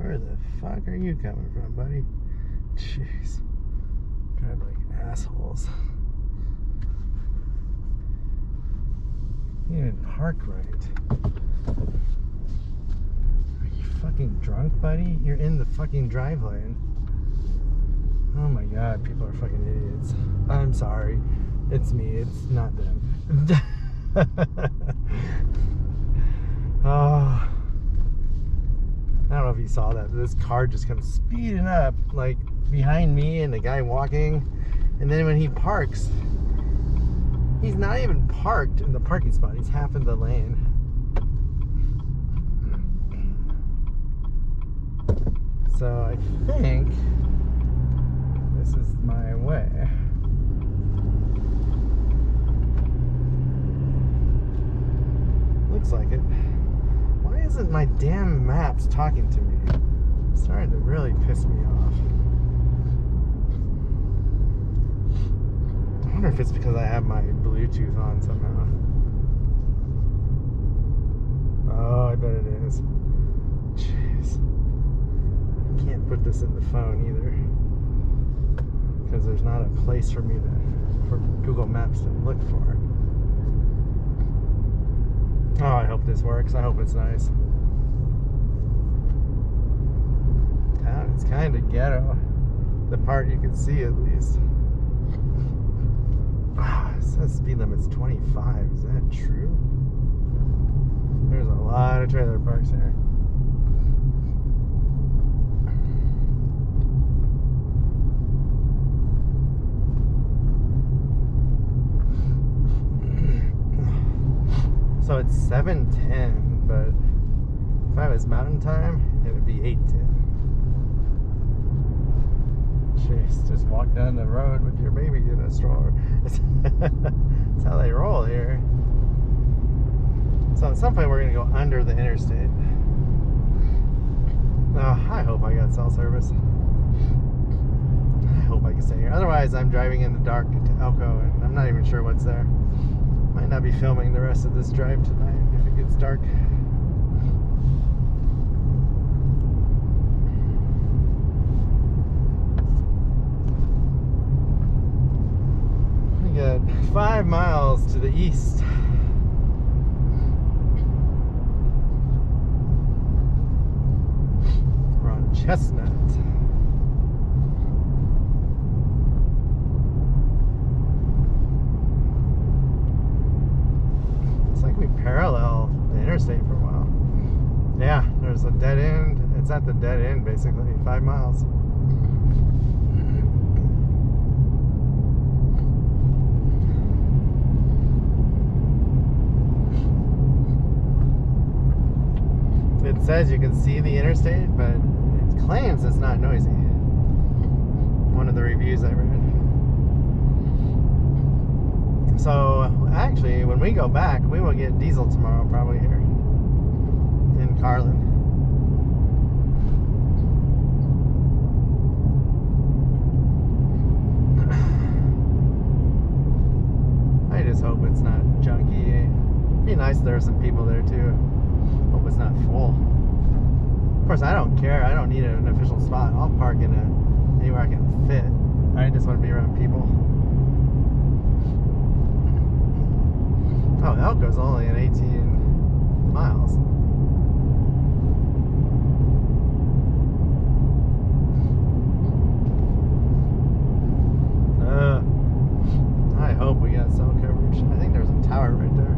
Where the fuck are you coming from, buddy? Jeez. Drive like assholes. You didn't park right. Are you fucking drunk, buddy? You're in the fucking drive lane. Oh my god, people are fucking idiots. I'm sorry. It's me, it's not them. Oh. I don't know if you saw that. This car just comes speeding up, like behind me and the guy walking. And then when he parks, he's not even parked in the parking spot. He's half in the lane. So I think this is my way. Looks like it. Why isn't my damn maps talking to me? It's starting to really piss me off. I wonder if it's because I have my Bluetooth on somehow. Oh, I bet it is. Jeez. I can't put this in the phone either, because there's not a place for me for Google Maps to look for. Oh, I hope this works. I hope it's nice. Town is kind of ghetto. The part you can see, at least. It says speed limit's 25. Is that true? There's a lot of trailer parks here. So it's 7:10, but if I was mountain time, it would be 8:10. Jeez, just walk down the road with your baby in a stroller. That's how they roll here. So at some point we're gonna go under the interstate. Oh, I hope I got cell service. I hope I can stay here. Otherwise, I'm driving in the dark to Elko, and I'm not even sure what's there. Might not be filming the rest of this drive tonight if it gets dark. We got 5 miles to the east. We're on Chestnut. Parallel the interstate for a while. Yeah, there's a dead end. It's at the dead end basically, 5 miles. It says you can see the interstate, but it claims it's not noisy. One of the reviews I read. So actually, when we go back, we will get diesel tomorrow, probably here in Carlin. I just hope it's not junky. It'd be nice if there are some people there too. Hope it's not full. Of course, I don't care. I don't need an official spot. I'll park in anywhere I can fit. I just want to be around people. Oh, Elko's only at 18 miles. I hope we got cell coverage. I think there's a tower right there.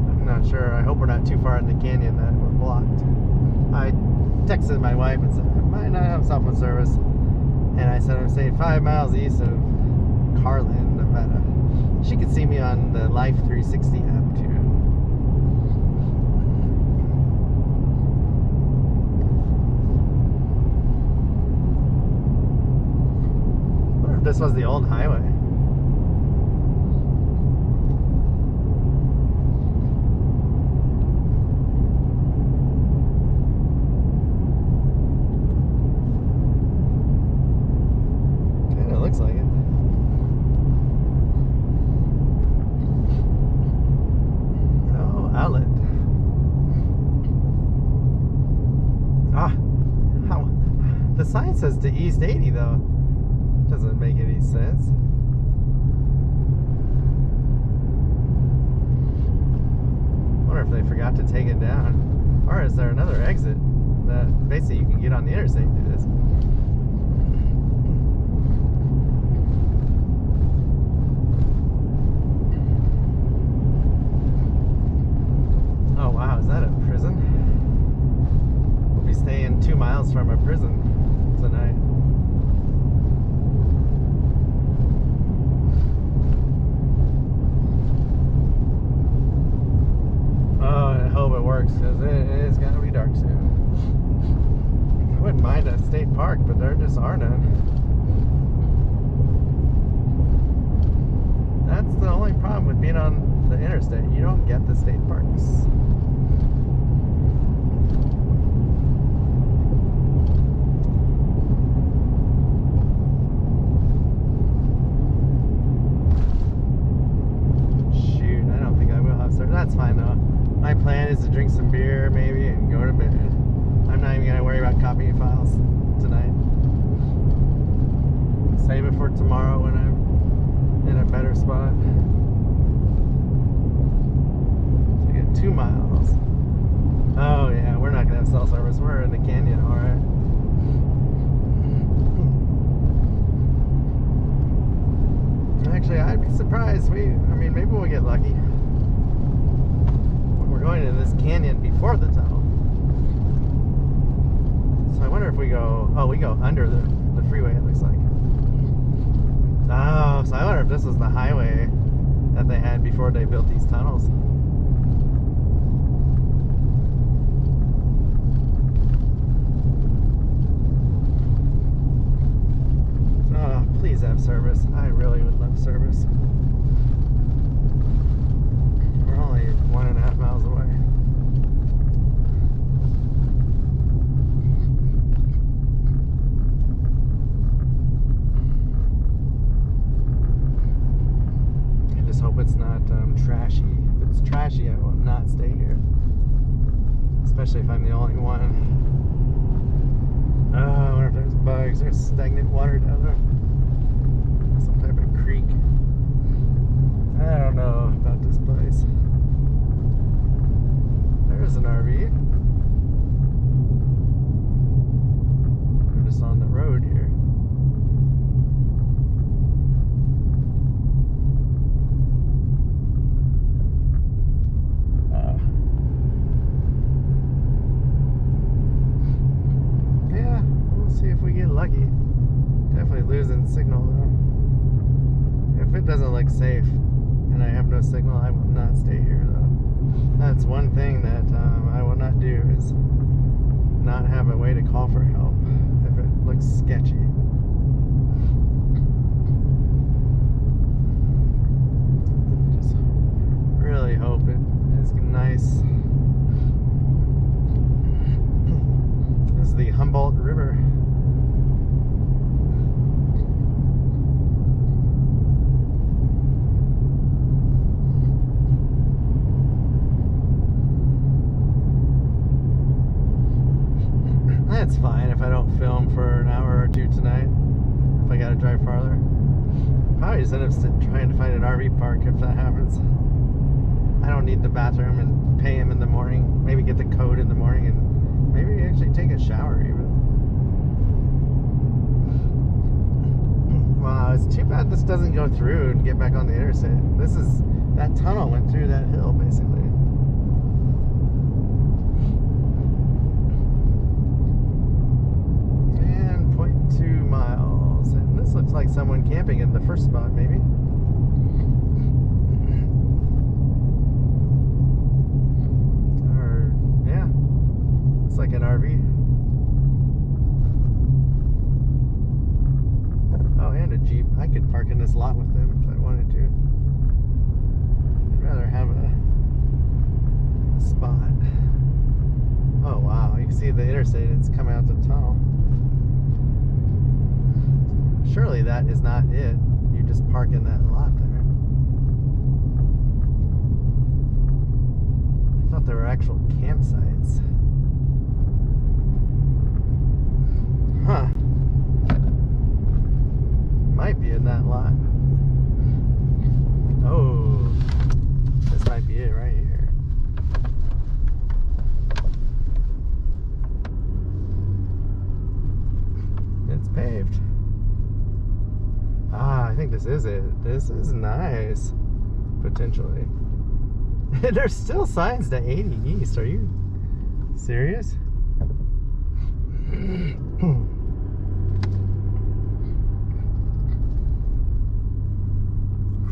I'm not sure. I hope we're not too far in the canyon that we're blocked. I texted my wife and said, I might not have cell phone service. And I said, I'm staying 5 miles east of Carlin, Nevada. She could see me on the Life 360 app too. I wonder if this was the old highway. Kinda looks like it. Outlet. sign says to East 80 though. Doesn't make any sense. Wonder if they forgot to take it down. Or is there another exit that basically you can get on the interstate and do this? Oh wow, is that a prison? We'll be staying 2 miles from a prison tonight. Oh, I hope it works because it is going to be dark soon. I wouldn't mind a state park, but there just are none. That's the only problem with being on the interstate. You don't get the state parks. Shoot, I don't think I will have service. That's fine though. My plan is to drink some beer maybe and go to bed. I'm not even going to worry about copying files tonight. Save it for tomorrow when I'm in a better spot. So we get 2 miles. Oh yeah, we're not going to have cell service. We're in the canyon, alright. Actually, I'd be surprised. I mean, maybe we'll get lucky. We're going into this canyon before the tunnel. So I wonder if we go, oh, we go under the freeway, it looks like. Oh, so I wonder if this is the highway that they had before they built these tunnels. Oh, please have service. I really would love service. We're only 1.5 miles away. I just hope it's not trashy. If it's trashy, I will not stay here. Especially if I'm the only one. Oh, I wonder if there's bugs. There's stagnant water down there. Some type of creek. I don't know about this place. There's an RV. We're just on the road here. Yeah, we'll see if we get lucky. Definitely losing signal though. If it doesn't look safe and I have no signal, I will not stay here though. That's one thing that I will not do is not have a way to call for help if it looks sketchy. Just really hope it is nice. This is the Humboldt River. That's fine if I don't film for an hour or two tonight. If I gotta drive farther, probably just end up trying to find an RV park if that happens. I don't need the bathroom and pay him in the morning. Maybe get the code in the morning and maybe actually take a shower even. Wow, it's too bad this doesn't go through and get back on the interstate. That tunnel went through that hill basically. And 0.2 miles. And this looks like someone camping in the first spot maybe. Or, yeah. It's like an RV. Oh, and a Jeep. I could park in this lot with them if I wanted to. I'd rather have a spot. Oh wow, you can see the interstate, it's coming out the tunnel. Surely that is not it. You just park in that lot there. I thought there were actual campsites. Huh. Might be in that lot. Oh, this might be it right here. It's paved. Ah, I think this is it. This is nice. Potentially. There's still signs to 80 East. Are you serious?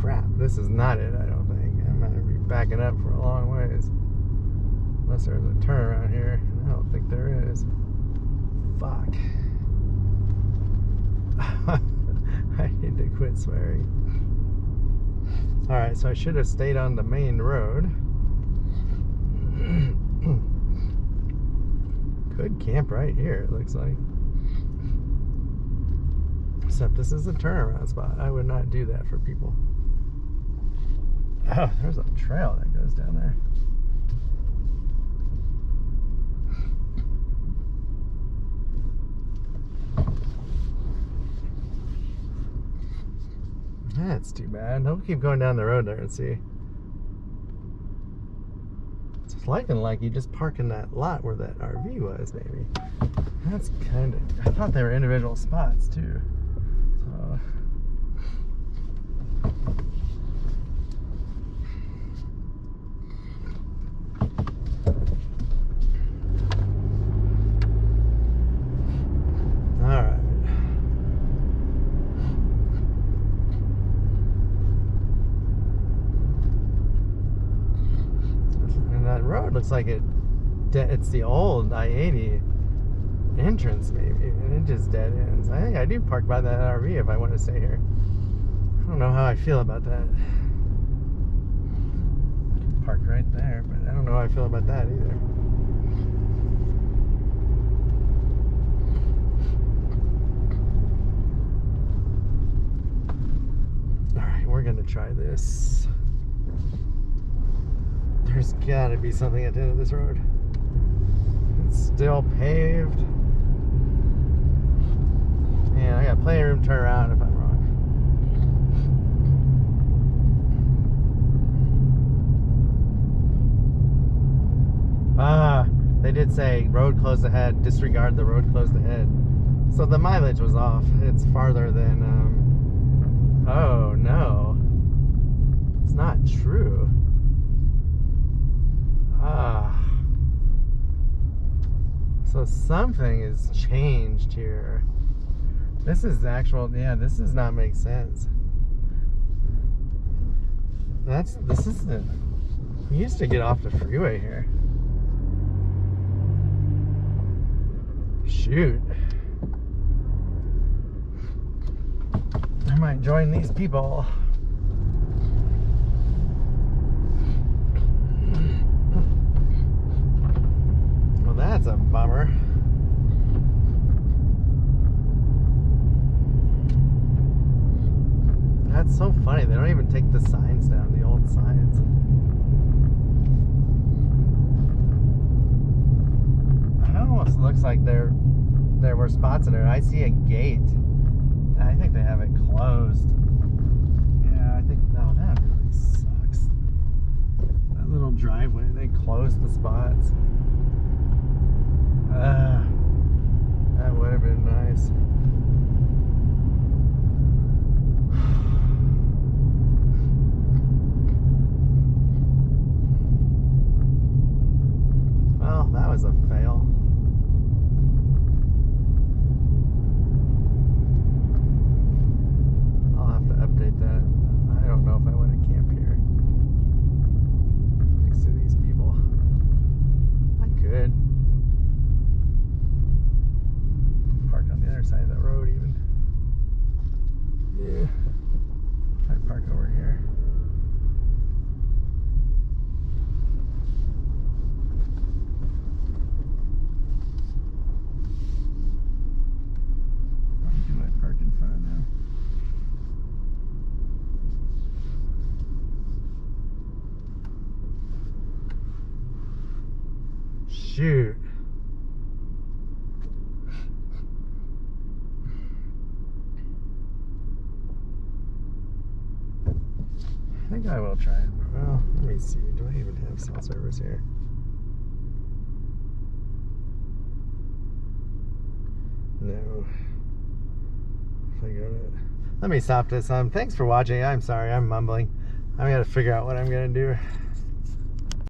Crap, this is not it, I don't think. I'm gonna be backing up for a long ways. Unless there's a turnaround here. I don't think there is. Fuck. I need to quit swearing. Alright, so I should have stayed on the main road. Could camp right here, it looks like. Except this is a turnaround spot. I would not do that for people. Oh, there's a trail that goes down there. That's too bad. We'll keep going down the road there and see. It's looking like you just park in that lot where that RV was, maybe. That's kind of... I thought they were individual spots, too. So... Alright. And that road looks like it's the old I-80 entrance, maybe, and it just dead ends. I think I do park by that RV if I want to stay here. I don't know how I feel about that. I could park right there, but I don't know how I feel about that either. Alright, we're gonna try this. There's gotta be something at the end of this road. It's still paved. Man, I got plenty of room to turn around if I'm wrong. Ah, they did say road closed ahead, disregard the road closed ahead. So the mileage was off. It's farther than, oh no. It's not true. Ah. So something is changed here. This is actual, yeah, this does not make sense. This isn't, we used to get off the freeway here. Shoot. I might join these people. Well, that's a bummer. That's so funny. They don't even take the signs down, the old signs. It almost looks like there were spots in there. I see a gate. I think they have it closed. Yeah, I think, no, that really sucks. That little driveway, they closed the spots. That would have been nice. Well, that was a fail. I'll have to update that. I don't know if I want to camp here next to these people. I could park on the other side of the road even. Yeah. I'd park over here. Shoot. I think I will try it. Well, let me see. Do I even have cell service here? No. If I go to... Let me stop this. Thanks for watching. I'm sorry, I'm mumbling. I gotta figure out what I'm gonna do.